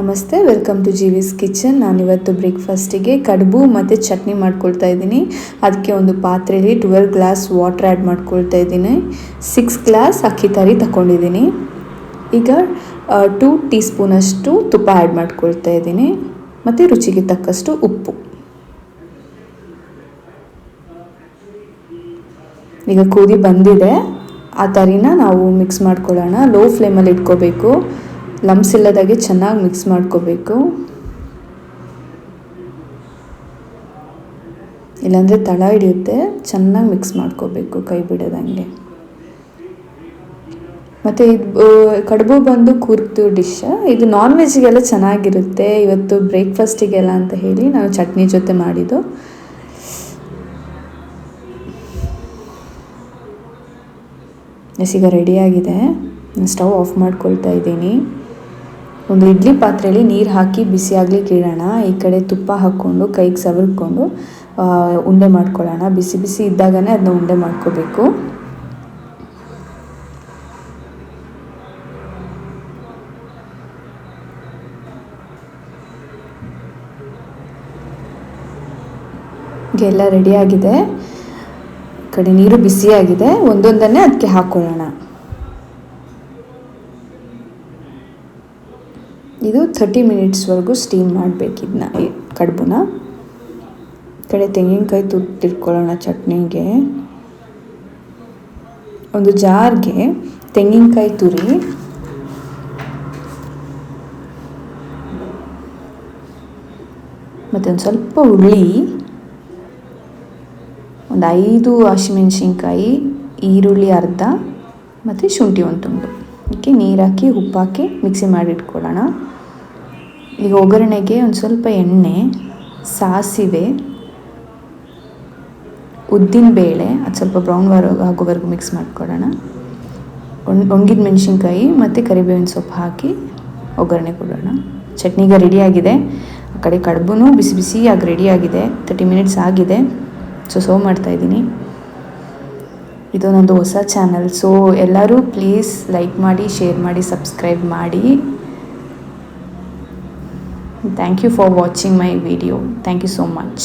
ನಮಸ್ತೆ, welcome to ಜೀವಿಸ್ kitchen. ನಾನಿವತ್ತು ಬ್ರೇಕ್ಫಾಸ್ಟಿಗೆ ಕಡುಬು ಮತ್ತು ಚಟ್ನಿ ಮಾಡ್ಕೊಳ್ತಾ ಇದ್ದೀನಿ. ಅದಕ್ಕೆ ಒಂದು ಪಾತ್ರೆಯಲ್ಲಿ 12 ಗ್ಲಾಸ್ ವಾಟರ್ ಆ್ಯಡ್ ಮಾಡ್ಕೊಳ್ತಾ ಇದ್ದೀನಿ. 6 ಗ್ಲಾಸ್ ಅಕ್ಕಿ ತರಿ ತಗೊಂಡಿದ್ದೀನಿ. ಈಗ 2 ಟೀ ಸ್ಪೂನಷ್ಟು ತುಪ್ಪ ಆ್ಯಡ್ ಮಾಡ್ಕೊಳ್ತಾ ಇದ್ದೀನಿ ಮತ್ತು ರುಚಿಗೆ ತಕ್ಕಷ್ಟು ಉಪ್ಪು. ಈಗ ಕುದಿ ಬಂದಿದೆ. ಆ ತರಿನ ನಾವು ಮಿಕ್ಸ್ ಮಾಡ್ಕೊಳ್ಳೋಣ. ಲೋ ಫ್ಲೇಮಲ್ಲಿ ಇಟ್ಕೋಬೇಕು. ಲಮ್ಸ್ ಇಲ್ಲದಾಗೆ ಚೆನ್ನಾಗಿ ಮಿಕ್ಸ್ ಮಾಡ್ಕೋಬೇಕು, ಇಲ್ಲಾಂದರೆ ತಳ ಹಿಡಿಯುತ್ತೆ. ಚೆನ್ನಾಗಿ ಮಿಕ್ಸ್ ಮಾಡ್ಕೋಬೇಕು ಕೈ ಬಿಡೋದಂಗೆ. ಮತ್ತು ಇದು ಕಡುಬು ಬಂದು ಕೂರ್ತು ಡಿಶ್. ಇದು ನಾನ್ ವೆಜ್ಗೆಲ್ಲ ಚೆನ್ನಾಗಿರುತ್ತೆ. ಇವತ್ತು ಬ್ರೇಕ್ಫಾಸ್ಟಿಗೆಲ್ಲ ಅಂತ ಹೇಳಿ ನಾವು ಚಟ್ನಿ ಜೊತೆ ಮಾಡಿದ್ದು. ಈಗ ರೆಡಿಯಾಗಿದೆ. ನಾನು ಸ್ಟವ್ ಆಫ್ ಮಾಡ್ಕೊಳ್ತಾ ಇದ್ದೀನಿ. ಒಂದು ಇಡ್ಲಿ ಪಾತ್ರೆಯಲ್ಲಿ ನೀರು ಹಾಕಿ ಬಿಸಿ ಆಗ್ಲಿಕ್ಕೆ ಇಡೋಣ. ಈ ಕಡೆ ತುಪ್ಪ ಹಾಕ್ಕೊಂಡು ಕೈಗೆ ಸವರ್ಕೊಂಡು ಉಂಡೆ ಮಾಡ್ಕೊಳ್ಳೋಣ. ಬಿಸಿ ಬಿಸಿ ಇದ್ದಾಗನೇ ಅದನ್ನ ಉಂಡೆ ಮಾಡ್ಕೋಬೇಕು. ಎಲ್ಲ ರೆಡಿಯಾಗಿದೆ. ಈ ಕಡೆ ನೀರು ಬಿಸಿಯಾಗಿದೆ. ಒಂದೊಂದನ್ನೇ ಅದಕ್ಕೆ ಹಾಕ್ಕೊಳ್ಳೋಣ. ಇದು 30 ಮಿನಿಟ್ಸ್ವರೆಗೂ ಸ್ಟೀಮ್ ಮಾಡಬೇಕಿದ್ನ ಈ ಕಡುಬುನ. ಈ ಕಡೆ ತೆಂಗಿನಕಾಯಿ ತುರಿದಿಟ್ಕೊಳ್ಳೋಣ ಚಟ್ನಿಗೆ. ಒಂದು ಜಾರ್ಗೆ ತೆಂಗಿನಕಾಯಿ ತುರಿ, ಮತ್ತೊಂದು ಸ್ವಲ್ಪ ಹುಳಿ, ಒಂದು 5 ಹಸಿಮೆಣಸಿನ್ಕಾಯಿ, ಈರುಳ್ಳಿ ಅರ್ಧ ಮತ್ತು ಶುಂಠಿ ಒಂದು ತುಂಡು. ಅದಕ್ಕೆ ನೀರು ಹಾಕಿ ಉಪ್ಪು ಹಾಕಿ ಮಿಕ್ಸಿ ಮಾಡಿಟ್ಕೊಳ್ಳೋಣ. ಈಗ ಒಗ್ಗರಣೆಗೆ ಒಂದು ಸ್ವಲ್ಪ ಎಣ್ಣೆ, ಸಾಸಿವೆ, ಉದ್ದಿನ ಬೇಳೆ, ಅದು ಸ್ವಲ್ಪ ಬ್ರೌನ್ ಆಗೋವರೆಗೂ ಮಿಕ್ಸ್ ಮಾಡ್ಕೊಳ್ಳೋಣ. ಒಣಗಿದ ಮೆಣಸಿನ್ಕಾಯಿ ಮತ್ತು ಕರಿಬೇವಿನ ಸೊಪ್ಪು ಹಾಕಿ ಒಗ್ಗರಣೆ ಕೊಡೋಣ. ಚಟ್ನಿಗೆ ರೆಡಿಯಾಗಿದೆ. ಆ ಕಡೆ ಕಡುಬು ಬಿಸಿ ಬಿಸಿಯಾಗಿ ರೆಡಿಯಾಗಿದೆ. 30 ಮಿನಿಟ್ಸ್ ಆಗಿದೆ. ಸರ್ವ್ ಮಾಡ್ತಾಯಿದ್ದೀನಿ. ಇದು ನನ್ನದು ಹೊಸ ಚಾನಲ್. ಸೊ ಎಲ್ಲರೂ ಪ್ಲೀಸ್ ಲೈಕ್ ಮಾಡಿ, ಶೇರ್ ಮಾಡಿ, ಸಬ್ಸ್ಕ್ರೈಬ್ ಮಾಡಿ. Thank you for watching my video. Thank you so much.